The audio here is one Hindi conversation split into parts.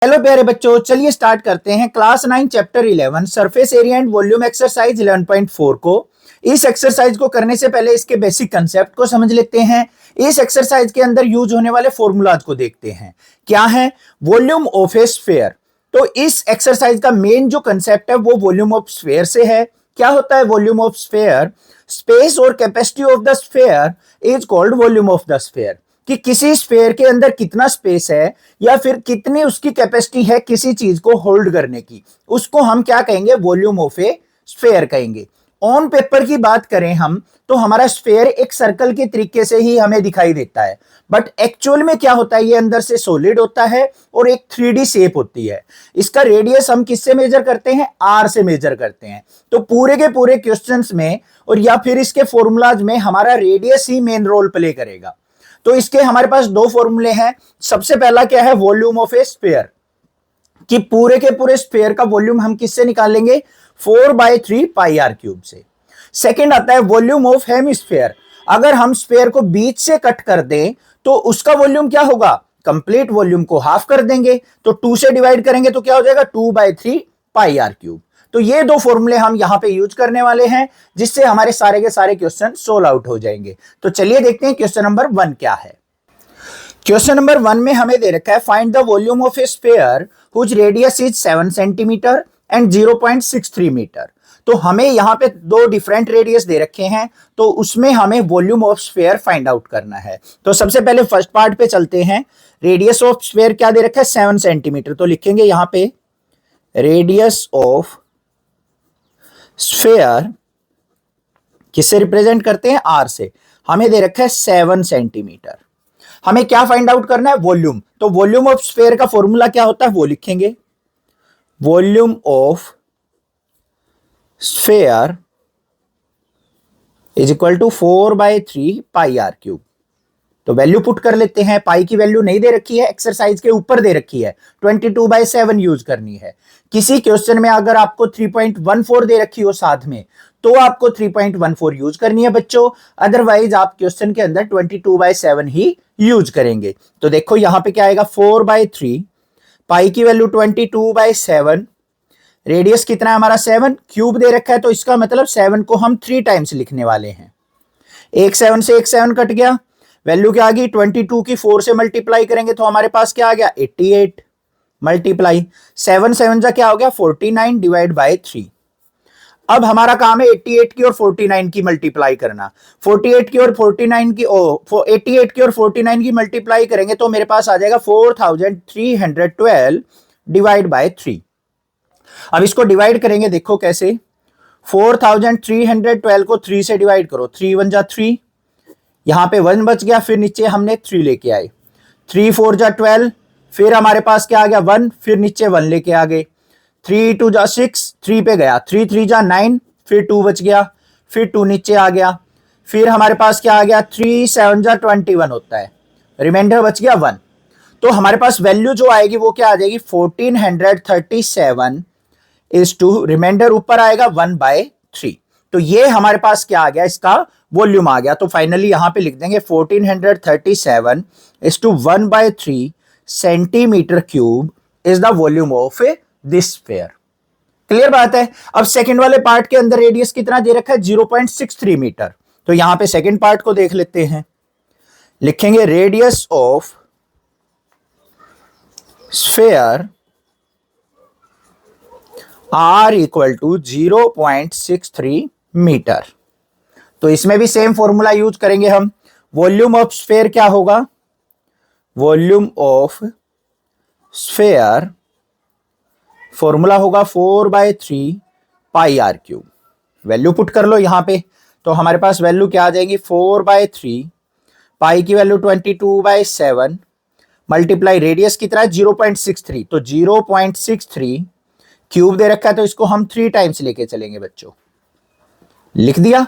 हेलो प्यारे बच्चों, चलिए स्टार्ट करते हैं class 9 chapter 11 surface area and volume exercise 11.4 को। इस एक्सरसाइज को करने से पहले इसके बेसिक कंसेप्ट को समझ लेते हैं। इस एक्सरसाइज के अंदर यूज होने वाले फॉर्मूलाज को देखते हैं। क्या है? Volume of a sphere. तो इस एक्सरसाइज का मेन जो कंसेप्ट है वो वॉल्यूम ऑफ स्फीयर से है। क्या होता है वॉल्यूम ऑफ स्फीयर? स्पेस और capacity of the sphere is called volume of the sphere. कि किसी स्फीयर के अंदर कितना स्पेस है या फिर कितनी उसकी कैपेसिटी है किसी चीज को होल्ड करने की, उसको हम क्या कहेंगे? वॉल्यूम ऑफ ए स्फीयर कहेंगे। ऑन पेपर की बात करें हम तो हमारा स्फीयर एक सर्कल के तरीके से ही हमें दिखाई देता है, बट एक्चुअल में क्या होता है, ये अंदर से सॉलिड होता है और एक 3D शेप होती है। इसका रेडियस हम किससे मेजर करते हैं? आर से मेजर करते हैं। तो पूरे के पूरे क्वेश्चंस में और या फिर इसके फॉर्मूलाज में हमारा रेडियस ही मेन रोल प्ले करेगा। तो इसके हमारे पास दो फॉर्मूले हैं। सबसे पहला क्या है? वॉल्यूम ऑफ ए स्फीयर, कि पूरे के पूरे स्फीयर का वॉल्यूम हम किससे निकालेंगे? 4/3 पाई आर क्यूब से। सेकंड आता है वॉल्यूम ऑफ हेमिस्फीयर। अगर हम स्फीयर को बीच से कट कर दें तो उसका वॉल्यूम क्या होगा? कंप्लीट वॉल्यूम को हाफ कर देंगे, तो 2 से डिवाइड करेंगे तो क्या हो जाएगा? 2/3 पाई आर क्यूब। तो ये दो फॉर्मूले हम यहां पे यूज करने वाले हैं, जिससे हमारे सारे के सारे क्वेश्चन सोल्व आउट हो जाएंगे। तो चलिए देखते हैं क्वेश्चन नंबर 1 क्या है। क्वेश्चन नंबर 1 में हमें दे रखा है find the volume of a sphere whose radius is 7 centimetre and 0.63 metre. तो हमें यहाँ पे दो डिफरेंट रेडियस दे रखे हैं, तो उसमें हमें volume of sphere find out करना है। तो सबसे पहले फर्स्ट पार्ट पे चलते हैं। रेडियस ऑफ स्फीयर क्या दे रखा है? 7 सेंटीमीटर। तो लिखेंगे यहाँ पे रेडियस ऑफ स्फीयर किससे रिप्रेजेंट करते हैं? आर से। हमें दे रखा है 7 सेंटीमीटर। हमें क्या फाइंड आउट करना है? वॉल्यूम। तो वॉल्यूम ऑफ स्फीयर का फॉर्मूला क्या होता है वो लिखेंगे। Volume of sphere is equal to 4/3 pi R cube. तो वैल्यू पुट कर लेते हैं। पाई की वैल्यू नहीं दे रखी है, एक्सरसाइज के ऊपर दे रखी है। 22/7 यूज करनी है। किसी क्वेश्चन में अगर आपको 3.14 दे रखी हो साथ में, तो आपको 3.14 यूज करनी है बच्चों, अदरवाइज आप क्वेश्चन के अंदर 22/7 ही यूज करेंगे। तो देखो यहां पे क्या आएगा? 4/3, पाई की वैल्यू 22/7, रेडियस कितना है हमारा? 7, क्यूब दे रखा है तो इसका मतलब 7 को हम 3 टाइम्स लिखने वाले हैं। एक 7 से एक 7 कट गया, वैल्यू क्या आ गई? 22 की 4 से मल्टीप्लाई करेंगे तो हमारे पास क्या आ गया? 88 मल्टीप्लाई 7 7 जा क्या हो गया? 49 डिवाइड बाय 3। अब हमारा काम है 88 की और 49 की मल्टीप्लाई करना। 48 की और 49 की 88 की और 49 की मल्टीप्लाई करेंगे तो मेरे पास आ जाएगा 4312 डिवाइड बाय 3। अब इसको डिवाइड करेंगे, देखो कैसे। 4312 को 3 से डिवाइड करो, 3 1 जा 3, यहां पे 1 बच गया, फिर नीचे हमने 3 लेके आए, 3 4 जा 12, फिर हमारे पास क्या आ गया? 1, फिर नीचे 1 लेके आ गए, 3 2 जा 6, 3 पे गया, 3 3 जा 9, फिर 2 बच गया, फिर 2 नीचे आ गया, फिर हमारे पास क्या आ गया? 3 7 जा 21 होता है, रिमाइंडर बच गया 1। तो हमारे पास वैल्यू जो आएगी वो क्या आ जाएगी? 1437 इज टू रिमाइंडर ऊपर आएगा 1/3। तो ये हमारे पास क्या आ गया? इसका वॉल्यूम आ गया। तो फाइनली यहां पे लिख देंगे 1437 is to 1/3 centimetre cube is the volume of this sphere. Clear बात है। अब सेकंड वाले पार्ट के अंदर रेडियस कितना दे रखा है? 0.63 मीटर। तो यहां पे सेकंड पार्ट को देख लेते हैं। लिखेंगे radius of sphere R equal to 0.63 metre. तो इसमें भी सेम फॉर्मूला यूज करेंगे हम। वॉल्यूम ऑफ स्फीयर क्या होगा? वॉल्यूम ऑफ स्फीयर फॉर्मूला होगा 4/3 pi R cube. Value put कर लो यहां पे, तो हमारे पास वैल्यू क्या आ जाएगी? 4/3, पाई की वैल्यू 22/7, मल्टीप्लाई रेडियस कितना है? 0.63, तो 0.63 क्यूब दे रखा है तो इसको हम 3 टाइम्स लेके चलेंगे बच्चों। लिख दिया।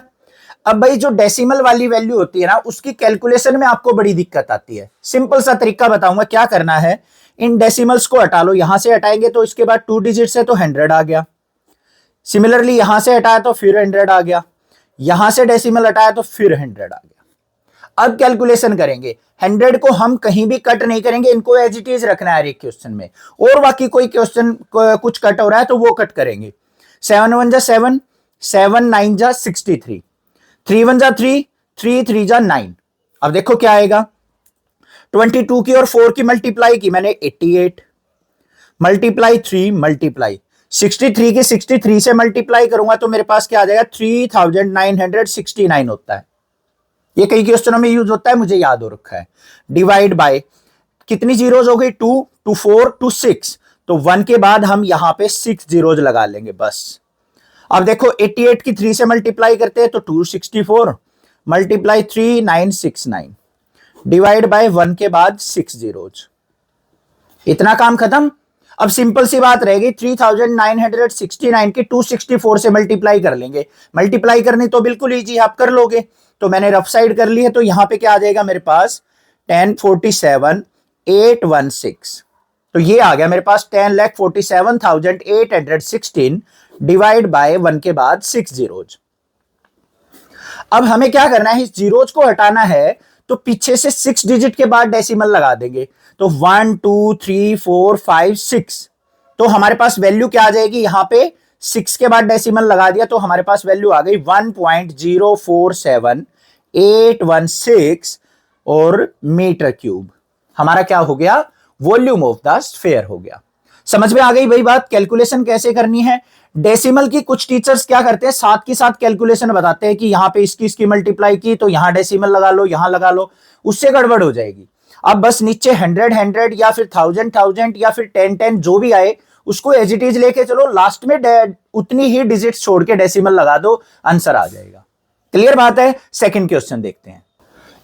अब भाई जो डेसिमल वाली वैल्यू होती है ना, उसकी कैलकुलेशन में आपको बड़ी दिक्कत आती है। सिंपल सा तरीका बताऊंगा क्या करना है। इन डेसिमल्स को हटा लो, यहां से हटाएंगे तो इसके बाद 2 डिजिट है तो 100 आ गया। सिमिलरली यहां से हटाया तो फिर 100 आ गया, यहां से डेसिमल हटाया तो फिर 100 आ गया। अब कैलकुलेशन करेंगे, 100 को हम कहीं भी कट नहीं करेंगे, इनको एज इट इज रखना है एक क्वेश्चन में, और बाकी कोई क्वेश्चन कुछ कट हो रहा है तो वो कट करेंगे। 7 1 जा 7, 7 9 जा 63, 3 1 जा 3, 3 3 जा 9। अब देखो क्या आएगा, 22 की और 4 की मल्टीप्लाई की मैंने 88, मल्टीप्लाई 3 मल्टीप्लाई 63 की 63 से मल्टीप्लाई करूंगा तो मेरे पास क्या आ जाएगा 3969 होता है। ये कई क्वेश्चनों में यूज होता है, मुझे याद हो रखा है। डिवाइड बाय कितनी जीरोज हो गई, 2 2 4 2 6, तो 1 के बाद हम यहां पे 6 जीरोज लगा लेंगे बस। अब देखो 88 की 3 से मल्टीप्लाई करते हैं तो 264 मल्टीप्लाई 3969 डिवाइड बाय 1 के बाद 6 जीरोज। इतना काम खत्म। अब सिंपल सी बात रहेगी, 3969 की 264 से मल्टीप्लाई कर लेंगे। मल्टीप्लाई करनी तो बिल्कुल इजी, आप कर लोगे। तो मैंने रफ साइड कर ली है, तो यहां पे क्या आ जाएगा मेरे पास 1047,816। तो ये आ गया मेरे पास 10,47,816 डिवाइड बाय 1 के बाद 6 जीरोज। अब हमें क्या करना है, इस जीरोज को हटाना है तो पीछे से 6 डिजिट के बाद डेसिमल लगा देंगे। तो 1 2 3 4 5 6, तो हमारे पास वैल्यू क्या आ जाएगी, यहां पे 6 के बाद डेसिमल लगा दिया तो हमारे पास वैल्यू आ गई 1.047816 और मीटर क्यूब। हमारा क्या हो गया, वॉल्यूम ऑफ द स्फीयर हो गया। समझ में आ गई भाई बात, कैलकुलेशन कैसे करनी है। डेसिमल की कुछ टीचर्स क्या करते हैं, साथ के साथ कैलकुलेशन बताते हैं कि यहां पे इसकी मल्टीप्लाई की तो यहां डेसिमल लगा लो, यहां लगा लो, उससे गड़बड़ हो जाएगी। अब बस नीचे 100 या फिर 1000 या फिर 10 जो भी आए उसको एज इट इज लेके चलो, लास्ट में उतनी ही डिजिट छोड़ के डेसिमल लगा दो, आंसर आ जाएगा। क्लियर बात है। सेकंड क्वेश्चन देखते हैं।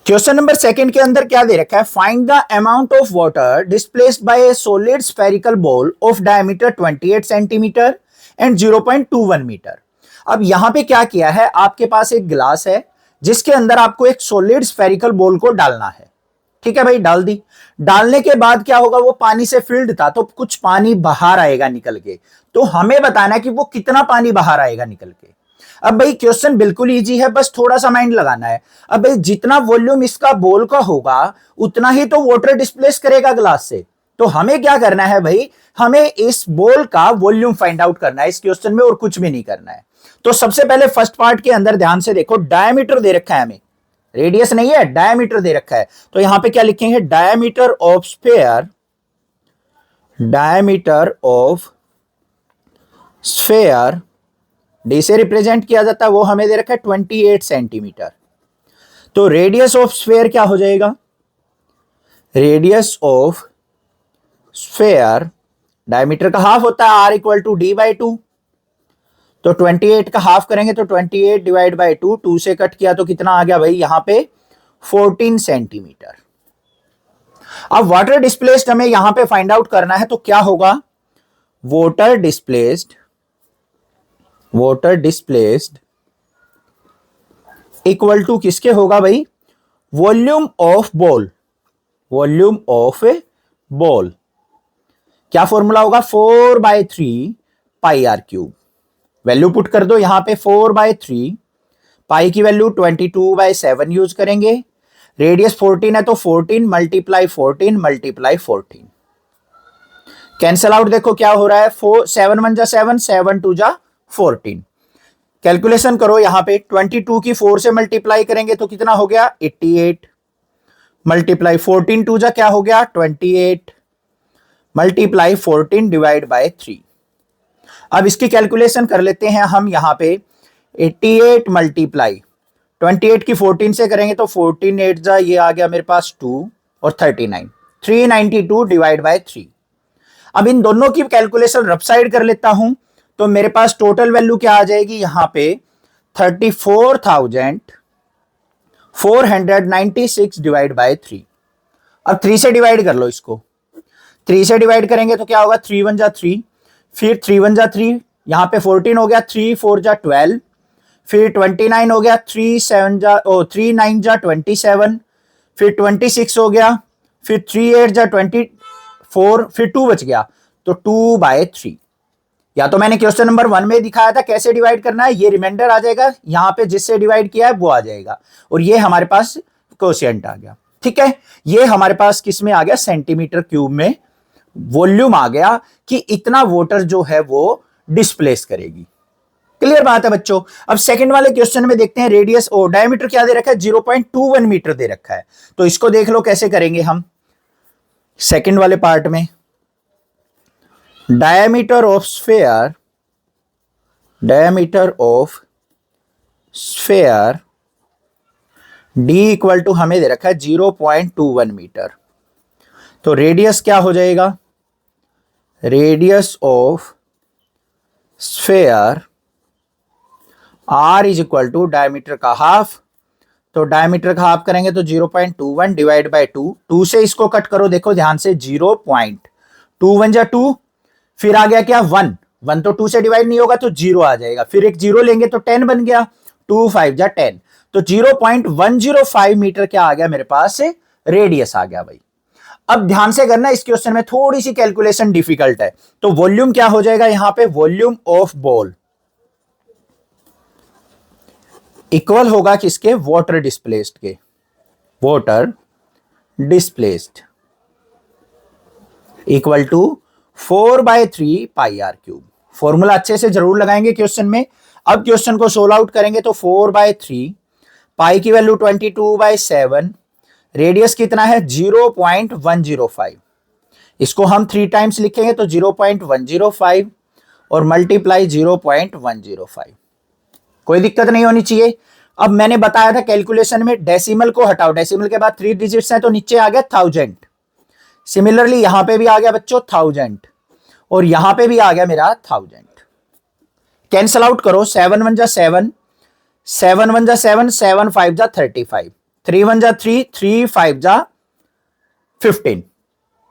क्वेश्चन नंबर सेकंड के अंदर क्या दे रखा है, find the amount of water displaced by a solid spherical ball of diameter 28 centimetre and 0.21 metre. अब यहां पे क्या किया है, आपके पास एक गिलास है जिसके अंदर आपको एक सॉलिड स्फेरिकल बॉल को डालना है। ठीक है भाई, डाल दी। डालने के बाद क्या होगा, वो पानी से फिल्ड था तो कुछ पानी बाहर आएगा निकल के, तो हमें बताना है कि वो कितना पानी बाहर आएगा निकल के। अब भाई क्वेश्चन बिल्कुल इजी है, बस थोड़ा सा माइंड लगाना है। अब भाई जितना वॉल्यूम इसका बॉल का होगा उतना ही तो वाटर डिस्प्लेस करेगा ग्लास से, तो हमें क्या करना है भाई, हमें इस बॉल का वॉल्यूम फाइंड आउट करना है इस क्वेश्चन में, और कुछ भी नहीं करना है। तो सबसे पहले फर्स्ट पार्ट के अंदर ध्यान से देखो, डायमीटर दे रखा है हमें, रेडियस नहीं है, डायमीटर दे रखा है। तो यहां पे क्या लिखेंगे, diameter of sphere, diameter of sphere D से रिप्रेजेंट किया जाता है, वो हमें दे रखा है 28 सेंटीमीटर। तो रेडियस ऑफ स्फीयर क्या हो जाएगा, रेडियस ऑफ स्फीयर डायमीटर का हाफ होता है, r equal to D by 2। तो 28 का हाफ करेंगे तो 28 डिवाइड बाई 2, 2 से कट किया तो कितना आ गया भाई यहां पे 14 सेंटीमीटर। अब वाटर डिस्प्लेस्ड हमें यहां पे फाइंड आउट करना है, तो क्या होगा, वाटर डिस्प्लेस्ड इक्वल टू किसके होगा भाई, volume of ball, volume of A ball. क्या फॉर्मूला होगा, 4/3 pi R cube. Value put कर दो यहां पे 4/3, पाई की वैल्यू 22/7 यूज करेंगे। रेडियस 14 है तो 14 मल्टीप्लाई 14 मल्टीप्लाई 14, कैंसल आउट। देखो क्या हो रहा है, 7 1 जा 7, 7 2 जा 14। कैलकुलेशन करो यहां पे, 22 की 4 से मल्टीप्लाई करेंगे तो कितना हो गया 88, मल्टीप्लाई 14 2 जा क्या हो गया 28, मल्टीप्लाई 14 डिवाइड बाय 3। अब इसकी कैलकुलेशन कर लेते हैं हम यहां पे, 88 मल्टीप्लाई 28 की 14 से करेंगे तो 14 8 जा ये आ गया मेरे पास 2 और 39, 392 डिवाइड बाय 3। अब इन दोनों की कैलकुलेशन रफ साइड कर लेता हूं, तो मेरे पास टोटल वैल्यू क्या आ जाएगी यहां पे 34,496 डिवाइड बाय 3। अब 3 से डिवाइड कर लो इसको, 3 से डिवाइड करेंगे तो क्या होगा 3 1 जा 3, फिर 3 1 जा 3, यहां पे 14 हो गया, 3 4 जा 12, फिर 29 हो गया, 3 9 जा 27, फिर 26 हो गया, फिर 3 8 जा 24, फिर 2 बच गया तो 2/3। या तो मैंने क्वेश्चन नंबर 1 में दिखाया था कैसे डिवाइड करना है, ये रिमाइंडर आ जाएगा, यहां पे जिससे डिवाइड किया है वो आ जाएगा, और ये हमारे पास कोशिएंट आ गया। ठीक है, ये हमारे पास किस में आ गया, सेंटीमीटर क्यूब में वॉल्यूम आ गया कि इतना वाटर जो है वो डिस्प्लेस करेगी। क्लियर बात है बच्चों। अब सेकंड वाले क्वेश्चन में देखते हैं, रेडियस और डायमीटर क्या दे रखा है, 0.21 मीटर दे रखा है। तो इसको देख लो कैसे करेंगे हम। सेकंड वाले पार्ट में diameter of sphere D equal to हमें दे रखा है 0.21 मीटर। तो रेडियस क्या हो जाएगा, radius of sphere r is equal to diameter का हाफ। तो डायमीटर का हाफ करेंगे तो 0.21 डिवाइड बाय 2 से इसको कट करो, देखो ध्यान से, 0.21 जा 2, फिर आ गया क्या 1 तो 2 से डिवाइड नहीं होगा तो 0 आ जाएगा, फिर एक 0 लेंगे तो 10 बन गया, 2 5 जा 10, तो 0.105 मीटर क्या आ गया मेरे पास, रेडियस आ गया भाई। अब ध्यान से करना, इस क्वेश्चन में थोड़ी सी कैलकुलेशन डिफिकल्ट है। तो वॉल्यूम क्या हो जाएगा यहां पे, वॉल्यूम ऑफ बॉल इक्वल होगा किसके, वाटर डिस्प्लेस्ड के, water displaced equal to 4/3 pi R cube. Formula अच्छे से जरूर लगाएंगे क्वेश्चन में। अब क्वेश्चन को सोल्व आउट करेंगे तो 4/3, पाई की वैल्यू 22/7, रेडियस कितना है 0.105, इसको हम 3 टाइम्स लिखेंगे तो 0.105 और मल्टीप्लाई 0.105, कोई दिक्कत नहीं होनी चाहिए। अब मैंने बताया था कैलकुलेशन में डेसिमल को हटाओ, डेसिमल के बाद 3 डिजिट्स हैं तो नीचे आ गया 1000। सिमिलरली यहां पे भी आ गया बच्चों 1000 और यहां पे भी आ गया मेरा 1000। कैंसल आउट करो, 7 1 जा 7, 7 1 जा 7, 7 5 जा 35, 3 1 जा 3, 3 5 जा 15।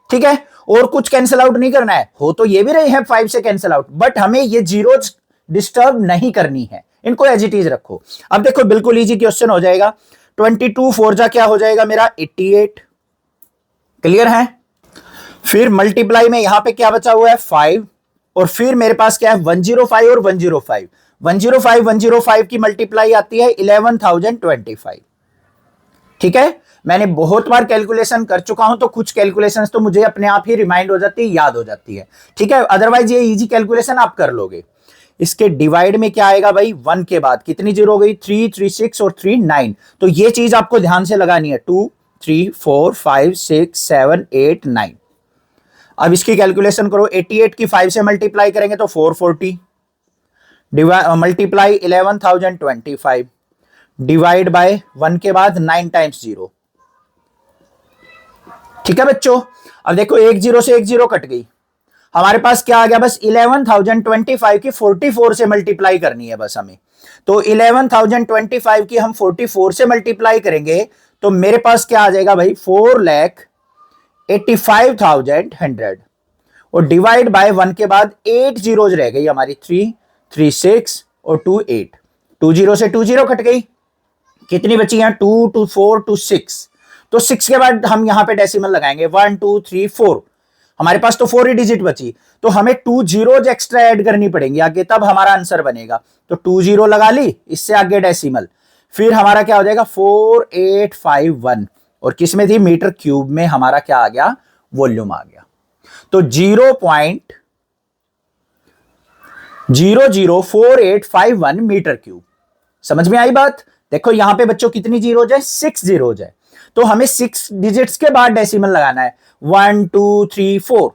ठीक है, और कुछ कैंसल आउट नहीं करना है, हो तो ये भी रहे हैं 5 से कैंसल आउट, बट हमें ये जीरोज डिस्टर्ब नहीं करनी है, इनको एज इट इज रखो। अब देखो बिल्कुल इजी क्वेश्चन हो जाएगा, 22 4 जा क्या हो जाएगा मेरा 88। क्लियर है, फिर मल्टीप्लाई में यहां पे क्या बचा हुआ है 5, और फिर मेरे पास क्या है 105 और 105, 105 की मल्टीप्लाई आती है 11025। ठीक है, मैंने बहुत बार कैलकुलेशन कर चुका हूं तो कुछ कैलकुलेशंस तो मुझे अपने आप ही रिमाइंड हो जाती है, याद हो जाती है। ठीक है, अदरवाइज ये इजी कैलकुलेशन आप कर लोगे। इसके डिवाइड में क्या आएगा भाई, 1 के बाद कितनी जीरो हो गई, 3 3 6 और 3 9, तो ये चीज आपको ध्यान से लगानी है, 2 3 4 5 6 7 8 9। अब इसकी कैलकुलेशन करो, 88 की 5 से मल्टीप्लाई करेंगे तो 440, मल्टीप्लाई 11025 डिवाइड बाय 1 के बाद 9 टाइम्स 0। ठीक है बच्चों, अब देखो एक जीरो से एक जीरो कट गई, हमारे पास क्या आ गया, बस 11025 की 44 से मल्टीप्लाई करनी है बस हमें। तो 11025 की हम 44 से मल्टीप्लाई करेंगे तो मेरे पास क्या आ जाएगा भाई 4,85,100 और डिवाइड बाय 1 के बाद 8 जीरोज रह गई हमारी, 3 3 6 और 2 8, 2 जीरो से 2 जीरो कट गई, कितनी बची है 2 2 4 2 6, तो 6 के बाद हम यहां पे डेसिमल लगाएंगे 1 2 3 4, हमारे पास तो 4 ही डिजिट बची, तो हमें 2 जीरोज एक्स्ट्रा ऐड करनी पड़ेंगी आगे, तब हमारा आंसर बनेगा। तो 2 जीरो लगा ली, इससे आगे डेसिमल, फिर हमारा क्या हो जाएगा 4851, और किस में थी, मीटर क्यूब में हमारा क्या आ गया, वॉल्यूम आ गया। तो 0.004851 मीटर क्यूब। समझ में आई बात। देखो यहां पे बच्चों कितनी जीरोज है, 6 जीरोज है, तो हमें 6 डिजिट्स के बाद डेसिमल लगाना है, 1 2 3 4,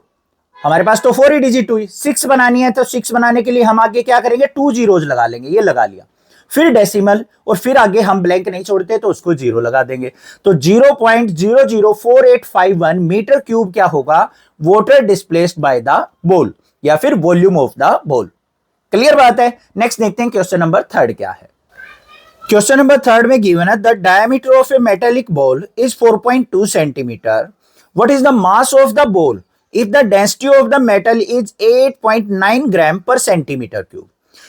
हमारे पास तो 4 ही डिजिट हुई, 6 बनानी है तो 6 बनाने के लिए हम आगे क्या करेंगे 2 जीरोज लगा लेंगे, ये लगा लिया, फिर डेसिमल, और फिर आगे हम ब्लैंक नहीं छोड़ते तो उसको जीरो लगा देंगे। तो 0.004851 मीटर क्यूब क्या होगा, water displaced by the ball, या फिर volume of the ball. Clear बात है। नेक्स्ट देखते हैं क्वेश्चन नंबर 3 क्या है। क्वेश्चन नंबर 3 में गिवन है the diameter of A metallic ball is 4.2 centimetre, what is the mass of the ball if the density of the metal is 8.9 ग्राम पर सेंटीमीटर क्यूब।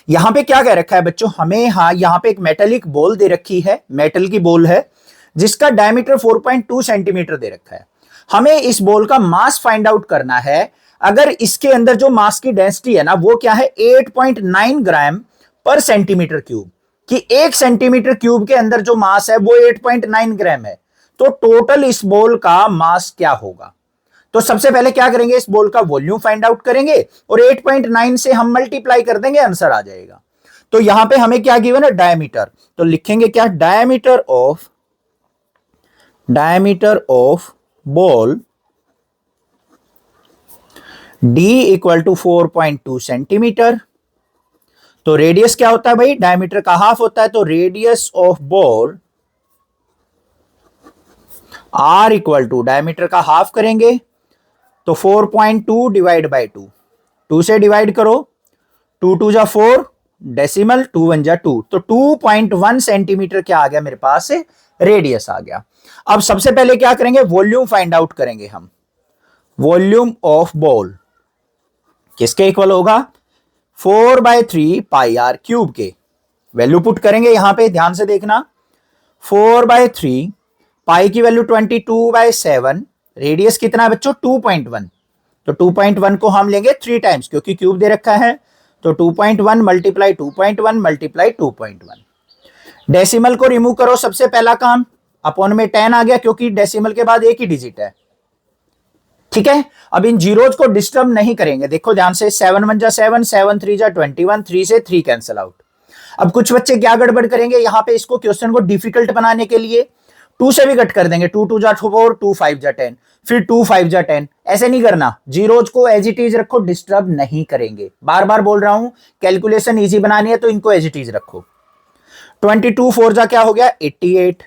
यहां पे क्या कह रखा है बच्चों, हमें यहां पे एक मेटेलिक बॉल दे रखी है, मेटल की बॉल है जिसका डायमीटर 4.2 सेंटीमीटर दे रखा है। हमें इस बॉल का मास फाइंड आउट करना है, अगर इसके अंदर जो मास की डेंसिटी है ना वो क्या है 8.9 ग्राम पर सेंटीमीटर क्यूब, कि 1 सेंटीमीटर क्यूब के अंदर जो मास है वो 8.9 ग्राम है। तो टोटल इस बॉल का मास क्या होगा। तो सबसे पहले क्या करेंगे, इस बॉल का वॉल्यूम फाइंड आउट करेंगे और 8.9 से हम मल्टीप्लाई कर देंगे, आंसर आ जाएगा। तो यहां पे हमें क्या गिवन है, डायमीटर, तो लिखेंगे क्या, diameter of ball d equal to 4.2 centimetre. तो रेडियस क्या होता है भाई, डायमीटर का हाफ होता है, तो radius of ball r equal to diameter का हाफ करेंगे तो 4.2 डिवाइड बाई 2, 2 से डिवाइड करो, 2 2 जा 4, डेसिमल 2 1 जा 2, तो 2.1 सेंटीमीटर क्या आ गया मेरे पास, रेडियस आ गया। अब सबसे पहले क्या करेंगे, वॉल्यूम फाइंड आउट करेंगे हम। वॉल्यूम ऑफ बॉल किसके इक्वल होगा, 4/3 पाई आर क्यूब के। वैल्यू पुट करेंगे यहां पे, ध्यान से देखना, 4/3, पाई की वैल्यू 22/7, रेडियस कितना है बच्चों 2.1, तो 2.1 को हम लेंगे 3 टाइम्स क्योंकि क्यूब दे रखा है, तो 2.1 मल्टीप्लाई 2.1 मल्टीप्लाई 2.1। डेसिमल को रिमूव करो, सबसे पहला काम, अपॉन में 10 आ गया क्योंकि डेसिमल के बाद एक ही डिजिट है, ठीक है। अब इन जीरोज को डिस्टर्ब नहीं करेंगे, देखो ध्यान से, 7 1 जा 7, 7 3 जा 21, 3 से 3 कैंसिल आउट। अब कुछ बच्चे क्या गड़बड़ करेंगे, यहां पे इसको क्वेश्चन को डिफिकल्ट बनाने के लिए 2 से भी कट कर देंगे, 2 2 जा 4, 2 5 जा 10, फिर 2 5 जा 10, ऐसे नहीं करना, जीरोज को एज इट इज रखो, डिस्टर्ब नहीं करेंगे। बार बार बोल रहा हूं, कैलकुलेशन इजी बनानी है तो इनको एज इट इज रखो। 22 4 जा क्या हो गया 88,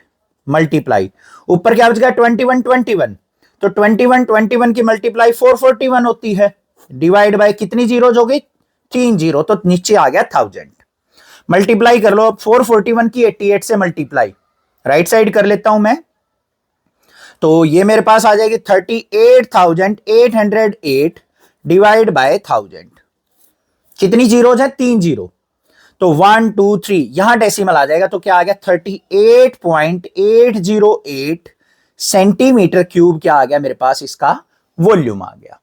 मल्टीप्लाई ऊपर क्या बच गया 21 21, तो 21 21 की मल्टीप्लाई 441 होती है, डिवाइड बाय कितनी जीरोज हो गई, 3 जीरो, तो नीचे आ गया 1000। मल्टीप्लाई कर लो, अब 441 की 88 से मल्टीप्लाई, राइट साइड कर लेता हूं मैं, तो ये मेरे पास आ जाएगी 38,808 डिवाइड बाय 1000। कितनी जीरोज है, 3 जीरो, तो 1 2 3 यहां डेसिमल आ जाएगा, तो क्या आ गया 38.808 सेंटीमीटर क्यूब क्या आ गया मेरे पास, इसका वॉल्यूम आ गया।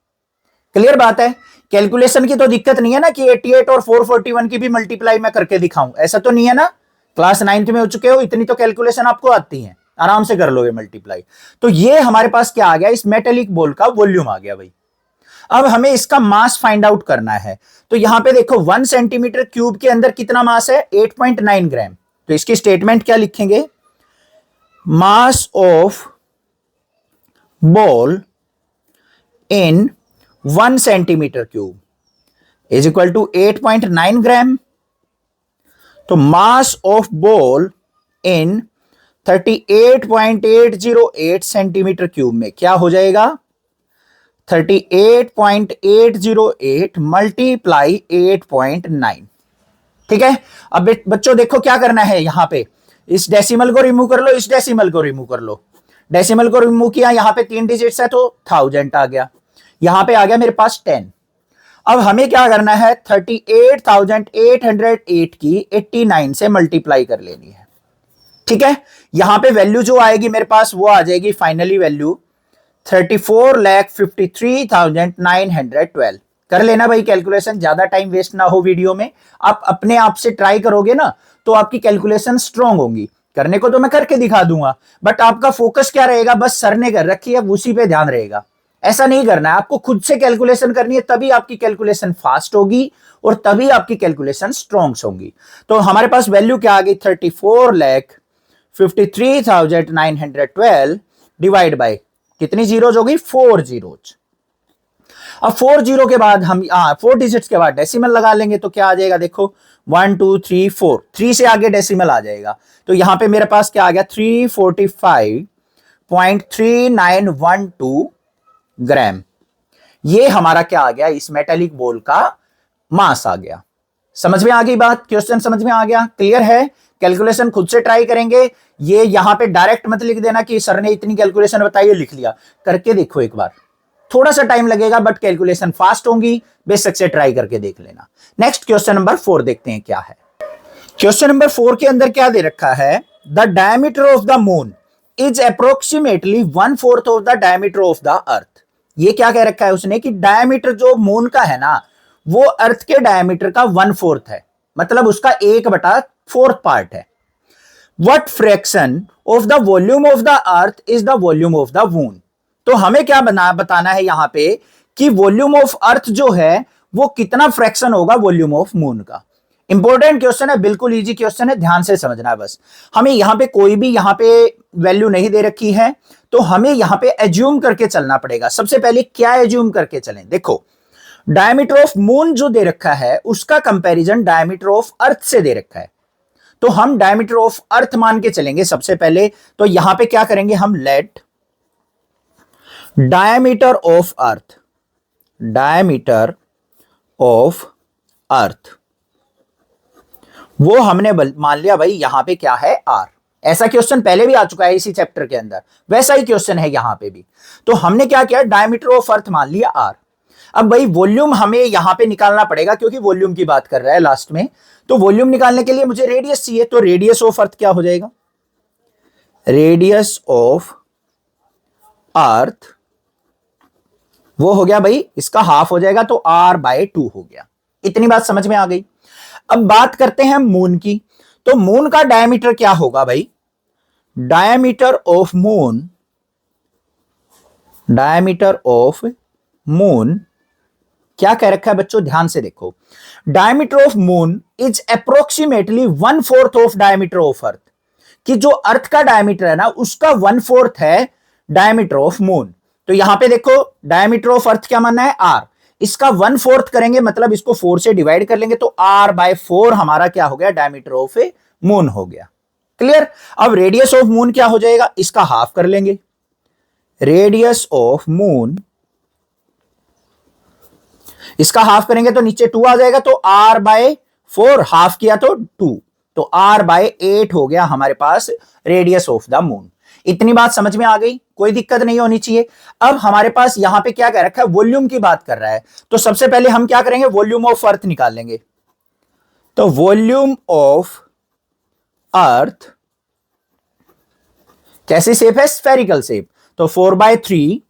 क्लियर बात है, कैलकुलेशन की तो दिक्कत नहीं है ना कि 88 और 441 की भी मल्टीप्लाई मैं करके दिखाऊं, ऐसा तो नहीं है ना, क्लास 9th में हो चुके हो, इतनी तो कैलकुलेशन आपको आती है, आराम से कर लोगे मल्टीप्लाई। तो ये हमारे पास क्या आ गया, इस मेटेलिक बॉल का वॉल्यूम आ गया भाई। अब हमें इसका मास फाइंड आउट करना है, तो यहां पे देखो 1 सेंटीमीटर क्यूब के अंदर कितना मास है, 8.9 ग्राम। तो इसकी स्टेटमेंट क्या लिखेंगे, mass of ball in 1 centimetre cube is equal to 8.9 gram. तो mass of ball in 38.808 centimetre cube में क्या हो जाएगा, 38.808 मल्टीप्लाई 8.9, ठीक है। अब बच्चों देखो क्या करना है, यहां पे इस डेसिमल को रिमूव कर लो, इस डेसिमल को रिमूव कर लो, डेसिमल को रिमूव किया, यहां पे 3 डिजिट्स है तो 1000 आ गया, यहां पे आ गया मेरे पास 10। अब हमें क्या करना है, 38,808 की 89 से मल्टीप्लाई कर लेनी है, ठीक है। यहां पे वैल्यू जो आएगी मेरे पास वो आ जाएगी फाइनली वैल्यू 34,53,912। कर लेना भाई कैलकुलेशन, ज्यादा टाइम वेस्ट ना हो वीडियो में, आप अपने आप से ट्राई करोगे ना तो आपकी कैलकुलेशन स्ट्रांग होंगी। करने को तो मैं करके दिखा दूंगा, बट आपका फोकस क्या रहेगा, बस सर ने कर रखी है उसी पे ध्यान रहेगा, ऐसा नहीं करना है, आपको खुद से कैलकुलेशन करनी है, तभी आपकी कैलकुलेशन फास्ट होगी और तभी आपकी कैलकुलेशन स्ट्रांग होंगी। तो हमारे पास वैल्यू क्या आ गई, 34,53,912 डिवाइड बाय कितनी जीरोज हो गई, 4 जीरोज। अब 4 जीरो के बाद हम 4 डिजिट्स के बाद डेसिमल लगा लेंगे, तो क्या आ जाएगा देखो 1 2 3 4, 3 से आगे डेसिमल आ जाएगा, तो यहां पे मेरे पास क्या आ गया 345.3912 ग्राम। ये हमारा क्या आ गया, इस मेटेलिक बॉल का मास आ गया। समझ में आ गई बात, क्वेश्चन समझ में आ गया, क्लियर है। कैलकुलेशन खुद से ट्राई करेंगे, ये यहां पे डायरेक्ट मत लिख देना कि सर ने इतनी कैलकुलेशन बताई है लिख लिया, करके देखो एक बार, थोड़ा सा टाइम लगेगा बट कैलकुलेशन फास्ट होंगी, बेशक से ट्राई करके देख लेना। नेक्स्ट क्वेश्चन नंबर 4 देखते हैं क्या है। क्वेश्चन नंबर 4 के अंदर क्या दे रखा है, the diameter of the moon is approximately 1/4 of the diameter of the earth. ये क्या कह रखा है उसने कि डायमीटर जो मून का है ना वो अर्थ के डायमीटर का 1/4 है, मतलब उसका 1/4 पार्ट है। What fraction of the volume of the earth is the volume of the moon. तो हमें क्या बताना है यहां पे कि वॉल्यूम ऑफ अर्थ जो है वो कितना फ्रैक्शन होगा वॉल्यूम ऑफ मून का। इंपॉर्टेंट क्वेश्चन है, बिल्कुल इजी क्वेश्चन है, ध्यान से समझना है बस। हमें यहां पे कोई भी यहां पे वैल्यू नहीं दे रखी है, तो हमें यहां पे एज्यूम करके चलना पड़ेगा। सबसे पहले क्या एज्यूम करके चलें, देखो डायमीटर ऑफ मून जो दे रखा है उसका कंपैरिजन डायमीटर ऑफ अर्थ से दे रखा है, तो हम डायमीटर ऑफ अर्थ मान के चलेंगे सबसे पहले। तो यहां पे क्या करेंगे हम, let diameter of earth, diameter of earth वो हमने मान लिया भाई यहां पे क्या है, आर। ऐसा क्वेश्चन पहले भी आ चुका है इसी चैप्टर के अंदर, वैसा ही क्वेश्चन है यहां पे भी। तो हमने क्या किया, डायमीटर ऑफ अर्थ मान लिया आर। अब भाई वॉल्यूम हमें यहां पे निकालना पड़ेगा क्योंकि वॉल्यूम की बात कर रहा है लास्ट में। तो वॉल्यूम निकालने के लिए मुझे रेडियस चाहिए, तो रेडियस ऑफ अर्थ क्या हो जाएगा, रेडियस ऑफ अर्थ वो हो गया भाई इसका हाफ हो जाएगा, तो r/2 हो गया। इतनी बात समझ में आ गई। अब बात करते हैं मून की। तो मून का डायमीटर क्या होगा भाई, diameter of moon, diameter of moon क्या कह रखा है बच्चों, ध्यान से देखो। Diameter of moon is approximately 1/4 of diameter of अर्थ, कि जो अर्थ का डायमीटर है ना उसका 1/4 है डायमीटर ऑफ मून। तो यहां पे देखो डायमीटर ऑफ अर्थ क्या मानना है, आर, इसका 1/4 करेंगे मतलब इसको 4 से डिवाइड कर लेंगे, तो r/4 हमारा क्या हो गया, डायमीटर ऑफ मून हो गया। क्लियर। अब रेडियस ऑफ मून क्या हो जाएगा, इसका हाफ कर लेंगे, रेडियस ऑफ मून इसका हाफ करेंगे तो नीचे 2 आ जाएगा, तो r/4 हाफ किया तो 2, तो r/8 हो गया हमारे पास रेडियस ऑफ द मून। इतनी बात समझ में आ गई, कोई दिक्कत नहीं होनी चाहिए। अब हमारे पास यहां पे क्या कह रखा है, वॉल्यूम की बात कर रहा है, तो सबसे पहले हम क्या करेंगे, वॉल्यूम ऑफ अर्थ निकाल लेंगे। तो वॉल्यूम ऑफ अर्थ कैसी शेप है, स्फेरिकल शेप, तो 4/3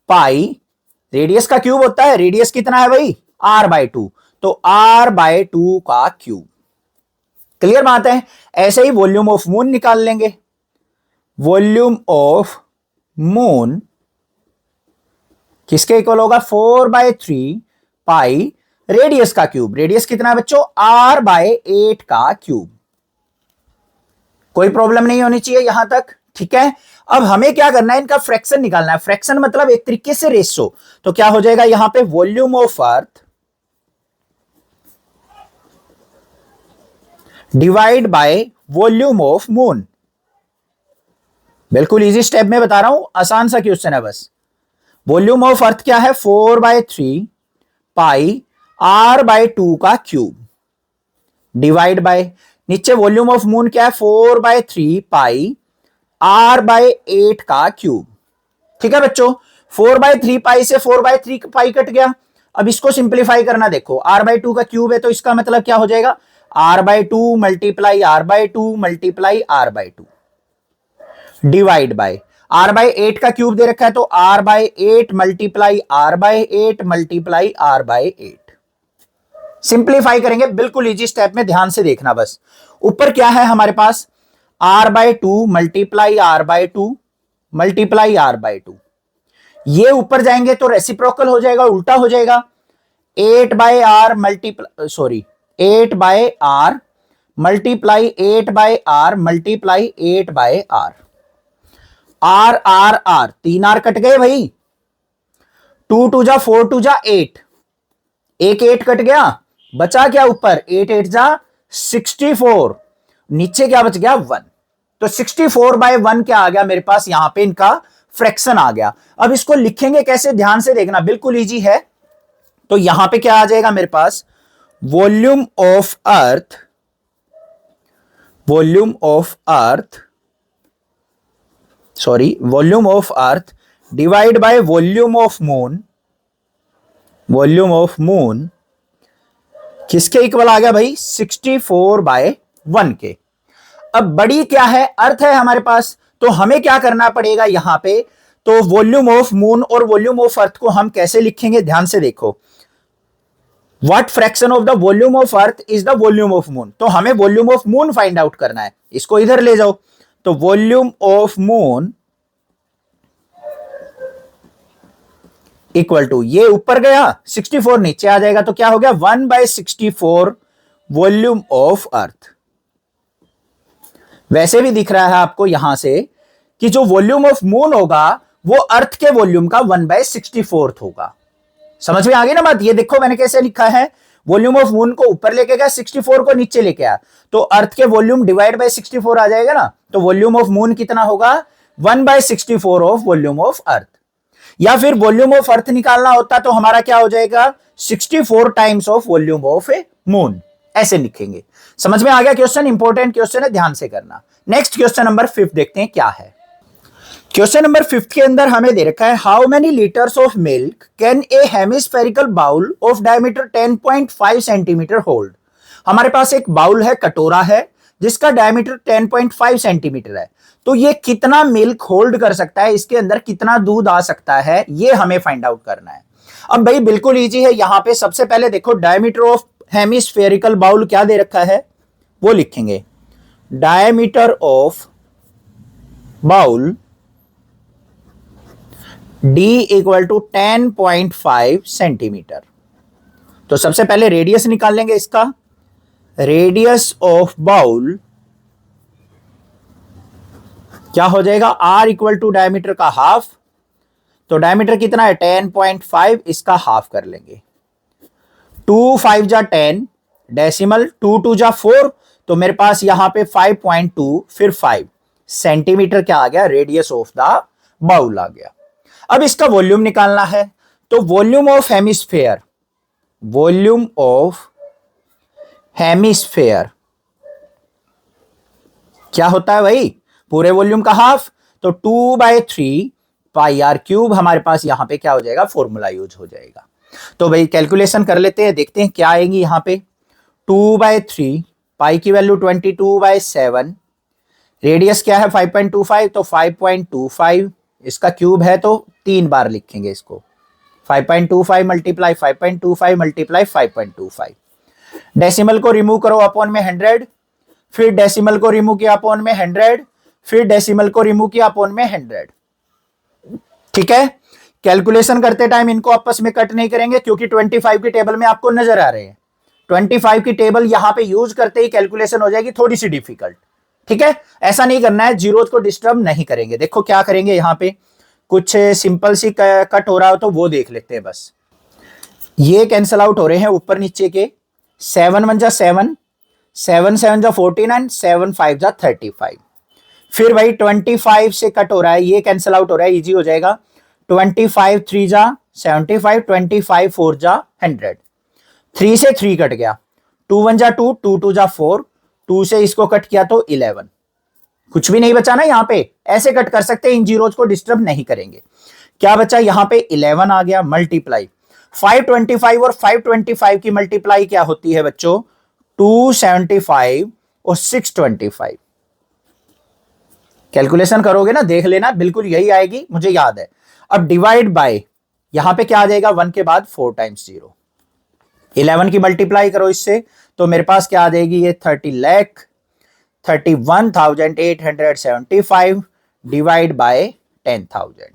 पाई, रेडियस का क्यूब होता है, रेडियस कितना है भाई, r/2, तो r/2 का क्यूब। क्लियर बात है। ऐसे ही वॉल्यूम ऑफ मून निकाल लेंगे। वॉल्यूम ऑफ मून किसके इक्वल होगा, 4/3 पाई रेडियस का क्यूब, रेडियस कितना है बच्चों, r/8 का क्यूब। कोई प्रॉब्लम नहीं होनी चाहिए यहां तक, ठीक है। अब हमें क्या करना है, इनका फ्रैक्शन निकालना है। फ्रैक्शन मतलब एक तरीके से रेशो, तो क्या हो जाएगा यहां पे, volume of earth divide by volume of moon. बिल्कुल इजी स्टेप में बता रहा हूं, आसान सा क्वेश्चन है बस। वॉल्यूम ऑफ अर्थ क्या है, 4/3 पाई r/2 का क्यूब डिवाइड बाय, नीचे वॉल्यूम ऑफ मून क्या है, 4/3 पाई r/8 का क्यूब। ठीक है बच्चों, 4/3 पाई से 4/3 पाई कट गया। अब इसको सिंप्लीफाई करना, देखो r/2 का क्यूब है, तो इसका मतलब क्या हो जाएगा, r/2 multiply r/2 multiply r/2 divide by, r/8 का क्यूब दे रखा है, तो r/8 multiply r/8 multiply r/8। Simplify करेंगे, बिल्कुल इजी स्टेप में, ध्यान से देखना बस। ऊपर क्या है हमारे पास, r/2 multiply r/2 multiply r/2, ये ऊपर जाएंगे तो रेसिप्रोकल हो जाएगा, उल्टा हो जाएगा, 8/r multiply, sorry 8/r multiply 8/r multiply 8/r, r r r, 3 r cut गए भाई, 2 2 जा 4 2 जा 8, एक 8 कट गया, बचा क्या ऊपर, 8 8 जा 64, नीचे क्या बच गया 1, तो 64/1 क्या आ गया मेरे पास, यहां पे इनका फ्रैक्शन आ गया। अब इसको लिखेंगे कैसे, ध्यान से देखना, बिल्कुल इजी है। तो यहां पे क्या आ जाएगा मेरे पास, volume of earth, volume of earth, sorry volume of earth divide by volume of moon, volume of moon किसके इक्वल आ गया भाई, 64/1 के। अब बड़ी क्या है, अर्थ है हमारे पास, तो हमें क्या करना पड़ेगा यहां पे, तो वॉल्यूम ऑफ मून और वॉल्यूम ऑफ अर्थ को हम कैसे लिखेंगे, ध्यान से देखो। What fraction of the volume of earth is the volume of moon, तो हमें volume of moon find out करना है, इसको इधर ले जाओ। तो volume of moon equal to, ये ऊपर गया 64 नीचे आ जाएगा, तो क्या हो गया 1/64 वॉल्यूम ऑफ अर्थ। वैसे भी दिख रहा है आपको यहां से कि जो वॉल्यूम ऑफ मून होगा वो अर्थ के वॉल्यूम का 1/64 होगा। समझ में आ गई ना बात? ये देखो मैंने कैसे लिखा है, वॉल्यूम ऑफ मून को ऊपर लेके गया, 64 को नीचे लेके आया, तो अर्थ के वॉल्यूम डिवाइड बाय 64 आ जाएगा ना। तो वॉल्यूम ऑफ मून कितना होगा 1/64 ऑफ वॉल्यूम ऑफ अर्थ। या फिर वॉल्यूम ऑफ अर्थ निकालना होता तो हमारा क्या हो जाएगा 64 times of volume of A moon, ऐसे लिखेंगे। समझ में आ गया क्वेश्चन? इंपॉर्टेंट क्वेश्चन है, ध्यान से करना। नेक्स्ट क्वेश्चन नंबर 5 देखते हैं क्या है। क्वेश्चन नंबर 5 के अंदर हमें दे रखा है how many litres of milk can a hemispherical bowl of diameter 10.5 centimetre hold. हमारे पास एक बाउल है, कटोरा है, जिसका डायमीटर 10.5 सेंटीमीटर है। तो ये कितना मिल्क होल्ड कर सकता है, इसके अंदर कितना दूध आ सकता है, ये हमें फाइंड आउट करना है। अब भाई बिल्कुल इजी है, यहां पे सबसे पहले देखो डायमीटर ऑफ हेमिस्फेरिकल बाउल क्या दे रखा है वो लिखेंगे, diameter of bowl d equal to 10.5 centimetre. तो सबसे पहले रेडियस निकाल लेंगे इसका, रेडियस ऑफ बाउल क्या हो जाएगा r इक्वल टू डायमीटर का हाफ। तो डायमीटर कितना है 10.5, इसका हाफ कर लेंगे। 2 5 जा 10, डेसिमल 2 2 जा 4, तो मेरे पास यहां पे 5.2 फिर 5 सेंटीमीटर क्या आ गया, रेडियस ऑफ द बाउल आ गया। अब इसका वॉल्यूम निकालना है, तो volume of hemisphere, volume of hemisphere क्या होता है भाई, पूरे वॉल्यूम का हाफ। तो 2/3 पाई आर क्यूब हमारे पास यहां पे क्या हो जाएगा, फॉर्मूला यूज हो जाएगा। तो भाई कैलकुलेशन कर लेते हैं, देखते हैं क्या आएगी यहां पे। 2/3 पाई की वैल्यू 22/7, रेडियस क्या है 5.25, तो 5.25 इसका क्यूब है तो 3 बार लिखेंगे इसको, 5.25 मल्टीप्लाई 5.25 मल्टीप्लाई 5.25। डेसिमल को रिमूव करो अपॉन में 100, फिर डेसिमल को रिमूव किया अपॉन में 100, फिर डेसिमल को रिमूव किया अपॉन में 100। ठीक है, कैलकुलेशन करते टाइम इनको आपस में कट नहीं करेंगे क्योंकि 25 की टेबल में आपको नजर आ रहे हैं। 25 की टेबल यहां पे यूज करते ही कैलकुलेशन हो जाएगी थोड़ी सी डिफिकल्ट। ठीक है, ऐसा नहीं करना है, जीरो को डिस्टर्ब नहीं करेंगे। देखो क्या करेंगे, यहां पे कुछ सिंपल सी कट हो रहा हो तो वो देख लेते हैं बस। ये कैंसल आउट हो रहे हैं ऊपर नीचे के, 7 1 जा 7, 7 7 जा 49, 7 5 जा 35। फिर भाई 25 से कट हो रहा है, ये कैंसल आउट हो रहा है, इजी हो जाएगा। 25 3 जा 75, 25 4 जा 100, 3 से 3 कट गया, 2 1 जा 2, 2 2 जा 4, 2 से इसको कट किया तो 11, कुछ भी नहीं बचा ना यहां पे, ऐसे कट कर सकते हैं, इन जीरोज को डिस्टर्ब नहीं करेंगे। क्या बचा यहां पे 11 आ गया, मल्टीप्लाई 525 और 525 की मल्टीप्लाई क्या होती है बच्चों 275 और 625। कैलकुलेशन करोगे ना, देख लेना, बिल्कुल यही आएगी, मुझे याद है। अब डिवाइड बाय, यहां पे क्या आ जाएगा 1 के बाद 4 टाइम्स 0, 11 की मल्टीप्लाई करो इससे तो मेरे पास क्या आ जाएगी ये 30,31,875 डिवाइड बाय 10,000।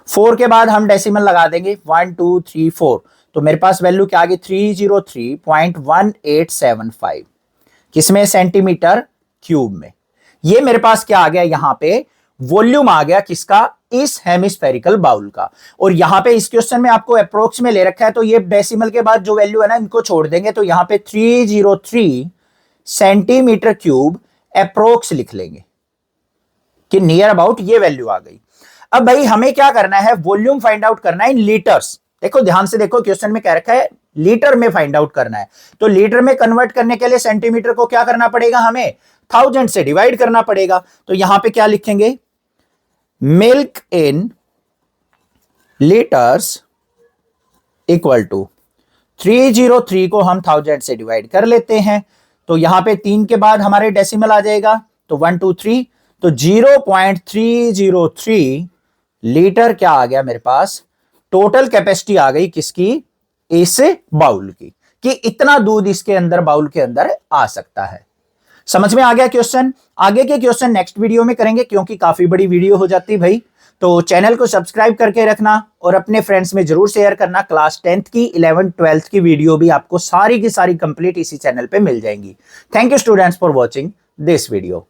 4 के बाद हम डेसिमल लगा देंगे 1 2 3 4, तो मेरे पास वैल्यू क्या आ गई 303.1875, किसमें, सेंटीमीटर क्यूब में। ये मेरे पास क्या आ गया, यहां पे वॉल्यूम आ गया किसका, इस हेमिस्फेरिकल बाउल का। और यहां पे इस क्वेश्चन में आपको अप्रोक्स में ले रखा है, तो ये डेसिमल के बाद जो वैल्यू है ना इनको छोड़ देंगे, तो यहां पे 303 सेंटीमीटर क्यूब अप्रोक्स लिख लेंगे कि नियर अबाउट ये वैल्यू आ गई। अब भाई हमें क्या करना है, वॉल्यूम फाइंड आउट करना है इन लीटर्स। देखो ध्यान से देखो, क्वेश्चन में क्या रखा है, लीटर में फाइंड आउट करना है। तो लीटर में कन्वर्ट करने के लिए सेंटीमीटर को क्या करना पड़ेगा, हमें 1000 से डिवाइड करना पड़ेगा। तो यहां पे क्या लिखेंगे, milk in litres equal to 303 को हम 1000 से डिवाइड कर लेते हैं, तो यहां पे 3 के बाद हमारे डेसिमल आ जाएगा, तो 1 2 3, तो 0.303 लीटर क्या आ गया मेरे पास, टोटल कैपेसिटी आ गई किसकी, इस बाउल की, कि इतना दूध इसके अंदर बाउल के अंदर आ सकता है। समझ में आ गया क्वेश्चन? आगे के क्वेश्चन नेक्स्ट वीडियो में करेंगे क्योंकि काफी बड़ी वीडियो हो जाती है भाई। तो चैनल को सब्सक्राइब करके रखना और अपने फ्रेंड्स में जरूर शेयर करना। क्लास 10th की 11th 12th की वीडियो भी आपको सारी की सारी कंप्लीट इसी चैनल पे मिल जाएंगी। Thank you students for watching this video.